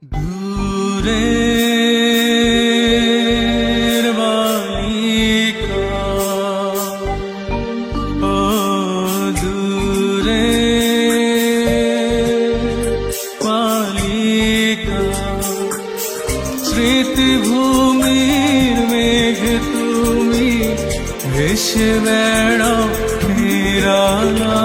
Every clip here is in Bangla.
দূরের বালিকা, ও দূরের বালিকা, স্মৃতিভূমির মেঘে তুমি ভেসে বেড়াও নিরালা।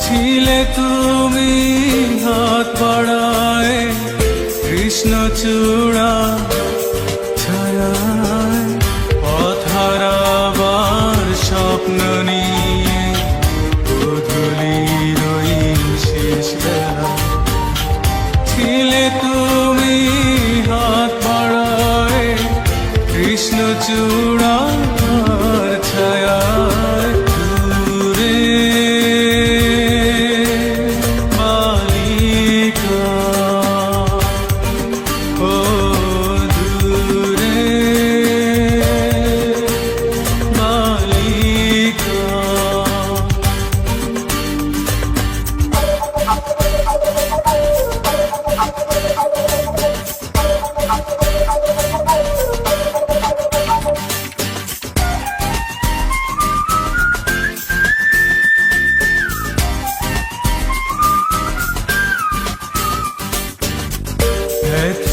ছিলে তুমি হাত বাড়ায় কৃষ্ণচূড়া ছায়ায়, পথ হারাবার স্বপ্ন নিয়ে গোধূলির ওই শেষ বেলা। ছিলে তুমি হাত বাড়ায় কৃষ্ণচূড়ার ছায়ায়,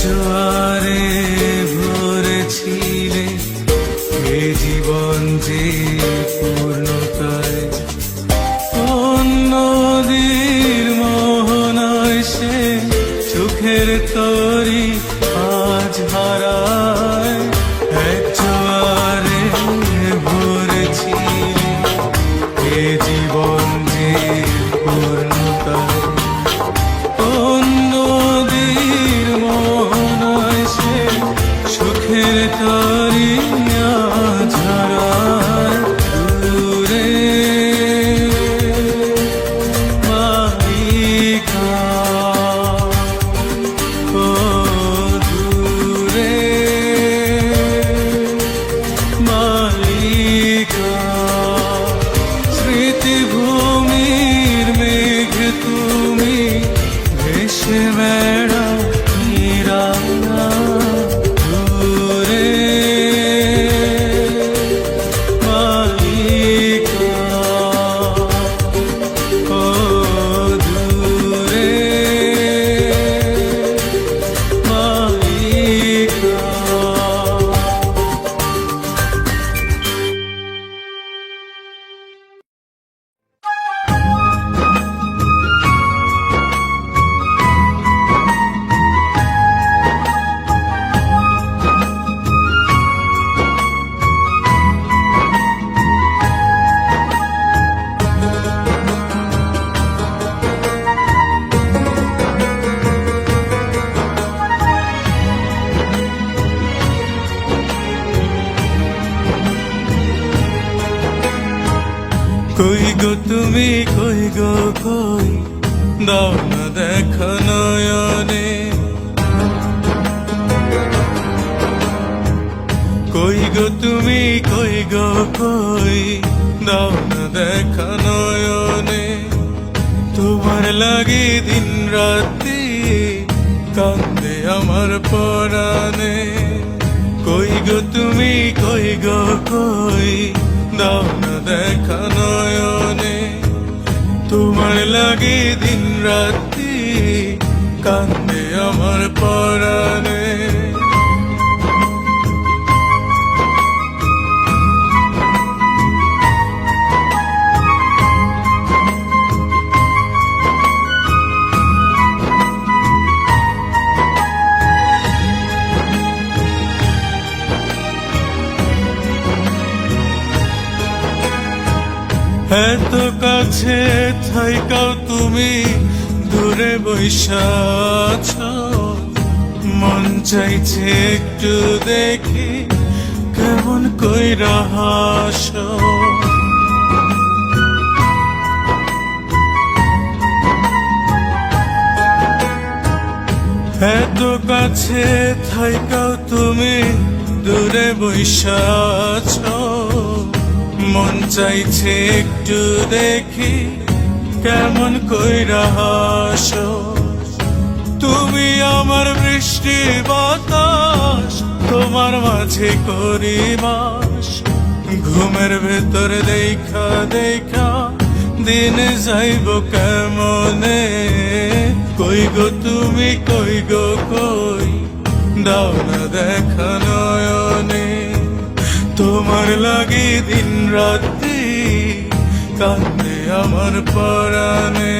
জোয়ারে ভরেছিলে এ জীবন যে পূর্ণতায়, কোন নদীর মোহনায় সে চোখের তরি আজ হারায়। এক জোয়ারে ভরেছিলে এ জীবন যে পূর্ণতায়, সুখের তরিয়া ঝরায়। দূরে বালিকা, ও দূরে বালিকা, স্মৃতিভূমির মেঘ তুমি ভেসে বেড়াও নিরালা। কই গো তুমি, কই গো কই, দাও না দেখা নয়নে। কই গো তুমি, কই গো কই, দাও না দেখা নয়নে। তোমার লাগি দিন রাতি কান্দে আমার পরাণে। কই গো তুমি, কই গো কই, দাও না দেখা নয়নে। তোমার লাগি দিন রাতি কান্দে আমার পরাণে। এত কাছে থাইকাও তুমি দূরে বৈশা আছো। মন চাইছে একটু দেখি কেমন কইরা হাসো। এত কাছে থাইকাও তুমি দূরে বৈশা আছো। মন চাইছে একটু দেখি কেমন কইরা হাসো। তুমি আমার বৃষ্টি বাতাস, তোমার মাঝে করি বাস। ঘুমের ভেতর দেখা দেখা দিনে যাইব কেমনে। কই গো তুমি কই গো কই, দাও না দেখা নয়নে। তোমার লাগি দিন রাতি কান্দে আমার পরাণে।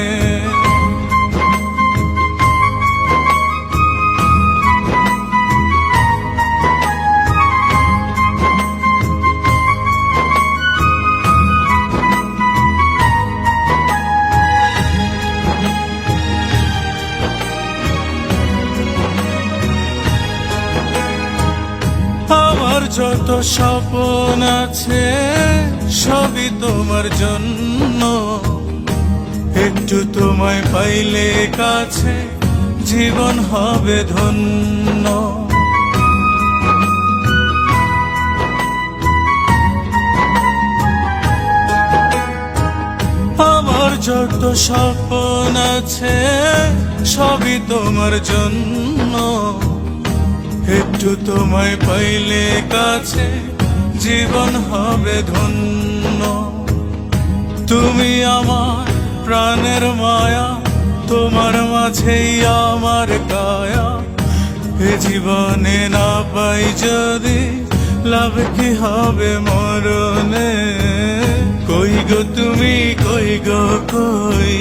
আমার যত স্বপ্ন আছে সবই তোমার জন্য। একটু তোমায় পাইলে কাছে জীবন হবে ধন্য। আমার যত স্বপ্ন আছে সবই তোমার জন্য। একটু তোমায় পাইলে কাছে জীবন হবে ধন্য। তুমি আমার প্রাণের মায়া, তোমার মাঝেই আমার কায়া। এ জীবনে না পাই যদি লাভ কি হবে মরণে। কই গো তুমি কই গো কই,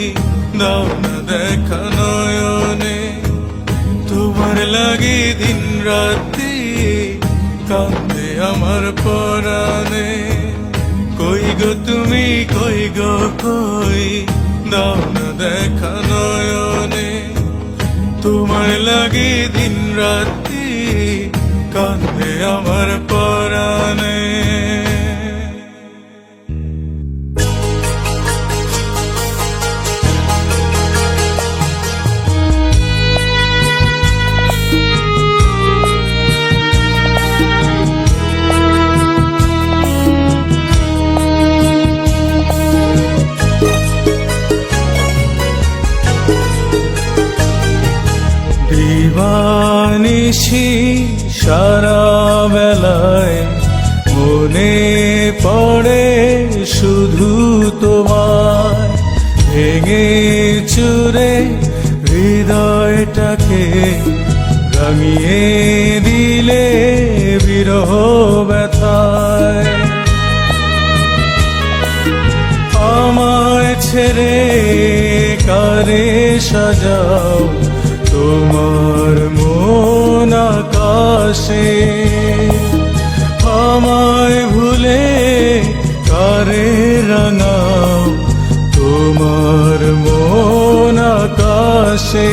দাও না দেখা নয়নে। তোমার লাগি দিন রাতি কান্দে আমার পরাণে। কই গো তুমি কই গো কই, দাও না দেখা নয়নে। তোমার লাগি দিন রাতি কান্দে আমার পরাণে। দিবানিশি সারা বেলায় মনে পড়ে শুধু তোমায়। ভেঙে চুরে হৃদয়টাকে রাঙিয়ে দিলে বিরহ ব্যথায়। আমায় ছেড়ে কারে সাজাও তোমার মন আকাশে। আমায় ভুলে কারে রাঙাও তোমার মন আকাশে।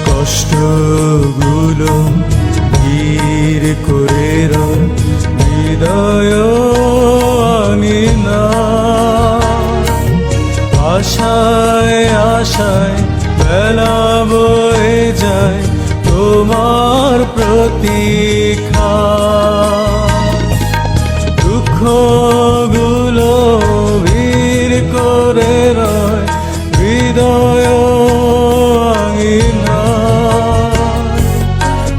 কষ্টগুলো ভিড় করে হৃদয় আঙিনা। আশায় আশায় বেলা বয়ে যায় তোমার প্রতীক্ষা। দুঃখগুলো ভিড় করে রয় হৃদয় আঙিনা।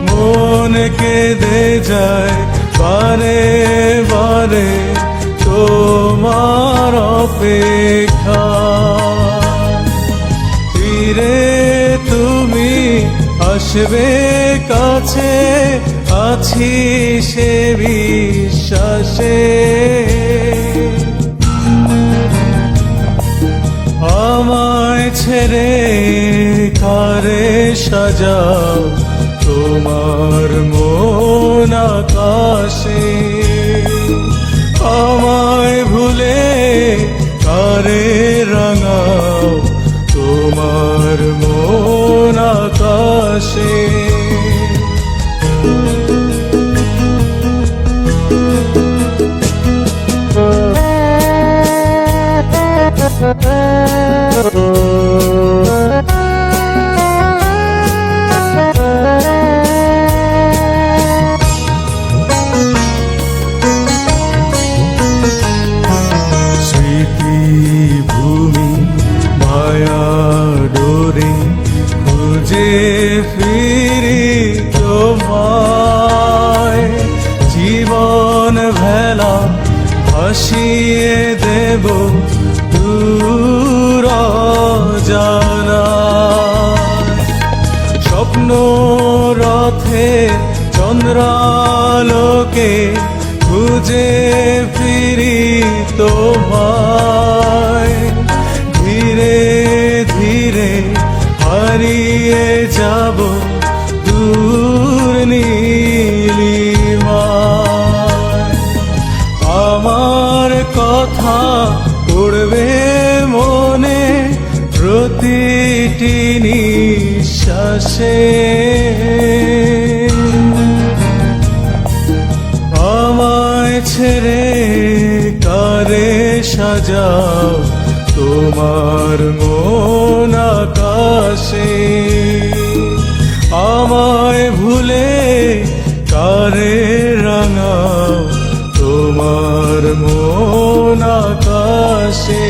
মন কেঁদে যায় বারে বারে তোমার অপেক্ষা। ফিরে তুমি আসবে কাছে আছি সে বিশ্বাসে আমায় ছেড়ে কারে সাজাও তোমার মন আকাশে আমায় ভুলে কারে রাঙাও তোমার মন আকাশে স্মৃতি ভূমি মায়া ডোরে খুঁজে ফিরি তোমায় জীবন ভেলা ভাসিয়ে দেব দূর জানায় স্বপ্ন রথে চন্দ্রালোকে খুঁজে ফিরি তোমায় ধীরে ধীরে হারিয়ে যাব দূর নীলিমায় আমার কথা পড়বে মনে প্রতিটি নিঃশ্বাসে আমায় ছেড়ে কারে সাজাও তোমার মন আকাশে আমায় ভুলে কারে রাঙাও তোমার মন আকাশে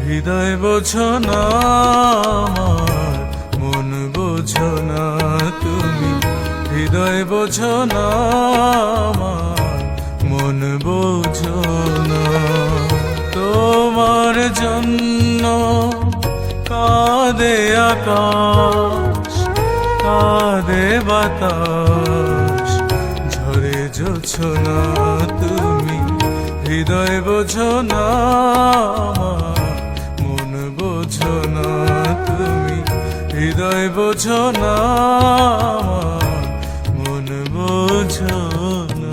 হৃদয় বোঝো না আমার মন বোঝো না তুমি হৃদয় বোঝো না আমার মন বোঝো না তোমার জন্য কাঁদে আকাশ কাঁদে বাতাস ঝরে জোছনা তুমি হৃদয় বোঝো না আমার মন বোঝো না তুমি হৃদয় বোঝো না আমার মন বোঝো না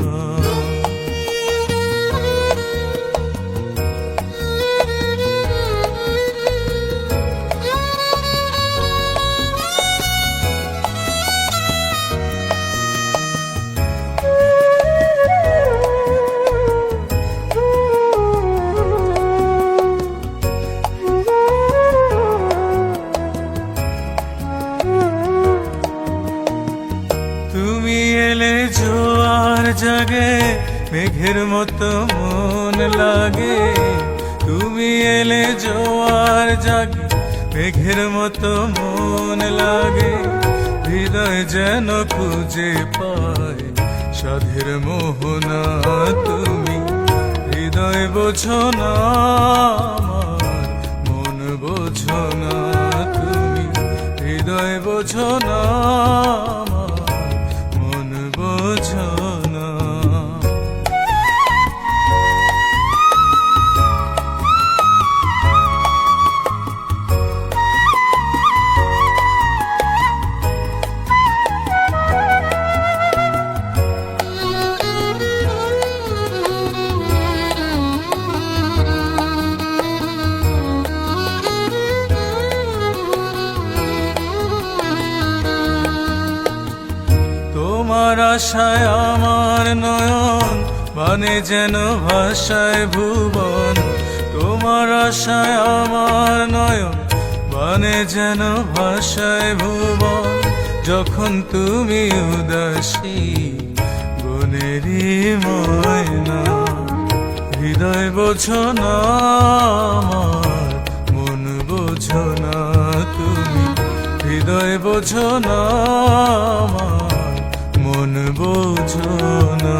জাগে মেঘের মতো মন লাগে তুমি এলে জোয়ার জাগে মেঘের মতো মন লাগে হৃদয় যেন খুঁজে পায় সাধের মোহনা তুমি হৃদয় বোঝো না আমার মন বোঝো না তুমি হৃদয় বোঝো না আমার মন বোঝো না তোমার আশায় আমার নয়ন বানে যেন ভাষায় ভুবন তোমার আশায় আমার নয়ন বানে যেন ভাষায় ভুবন যখন তুমি উদাসী বনেরি ময়না। হৃদয় বোঝো না আমার, মন বোঝো না তুমি। হৃদয় বোঝো না আমার, মন বোঝো না।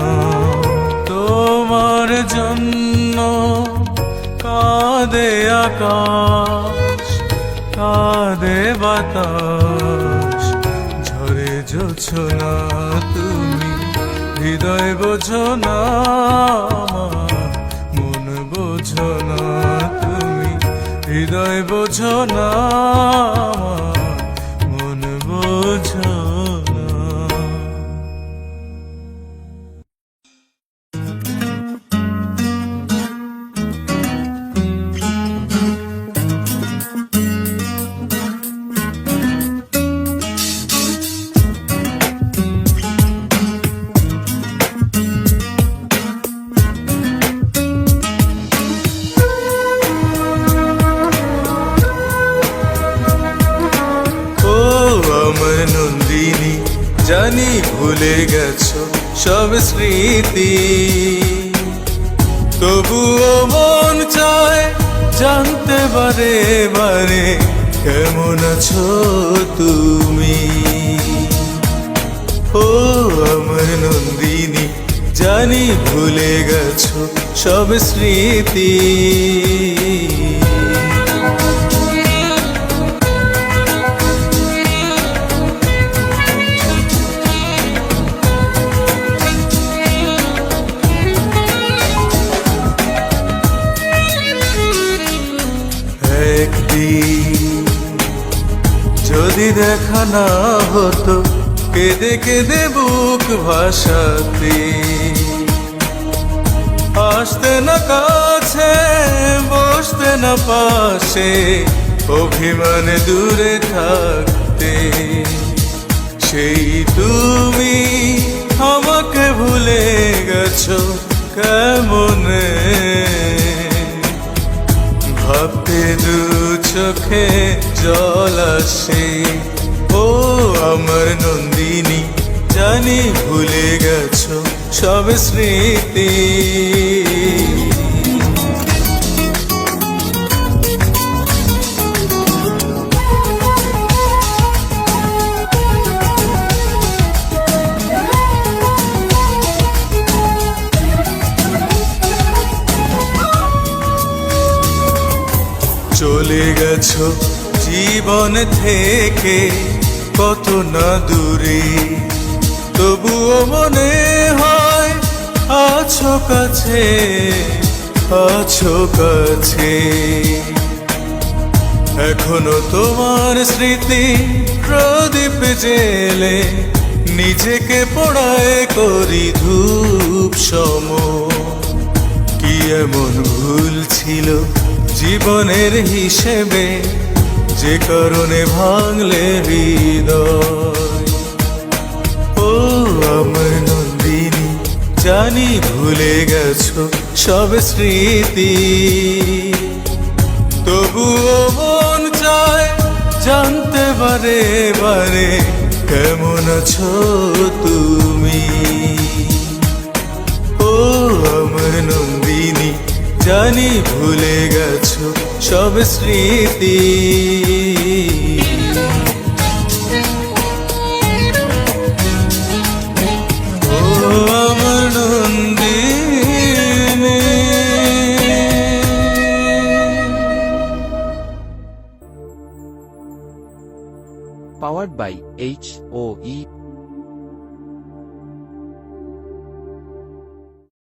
তোমার জন্য কাঁদে আকাশ, কাঁদে বাতাস, ঝরে জোছনা তুমি। হৃদয় বোঝো না আমার, মন বোঝো না তুমি। হৃদয় বোঝো না আমার, মন বোঝো না। আমার নন্দিনী, জানি ভুলে গেছো সব স্মৃতি, তবুও মন চায় জানতে বারে বারে কেমন আছো তুমি। ও আমার নন্দিনী, জানি ভুলে গেছো সব স্মৃতি, যদি দেখা না হতো কেঁদে কেঁদে বুক ভাসাতে, আসতে না কাছে বসতে না পাশে, অভিমানে দূরে থাকতে, সেই তুমি আমাকে ভুলে গেছো কেমনে, ভাবতে দু চোখে জল আসে। ও আমার নন্দিনী, জানি ভুলে গেছো সব স্মৃতি, চলে গেছো জীবন থেকে কত না দূরে, তবুও মনে হয় আছো কাছে, আছো কাছে। এখনো তোমার স্মৃতি প্রদীপ জেলে নিজেকে পোড়ায় করি ধূপ সম। কি এমন ভুল ছিল জীবনের হিসেবে, যে কারণে ভাঙলে হৃদয়। ও আমার নন্দিনী, জানি ভুলে গেছো সব স্মৃতি, তবুও মন চায় জানতে বারে বারে কেমন আছো তুমি। ও আমার নন্দিনী, জানি ভুলে গেছো সব স্মৃতি, ও আমার নন্দিনী। Powered by HOE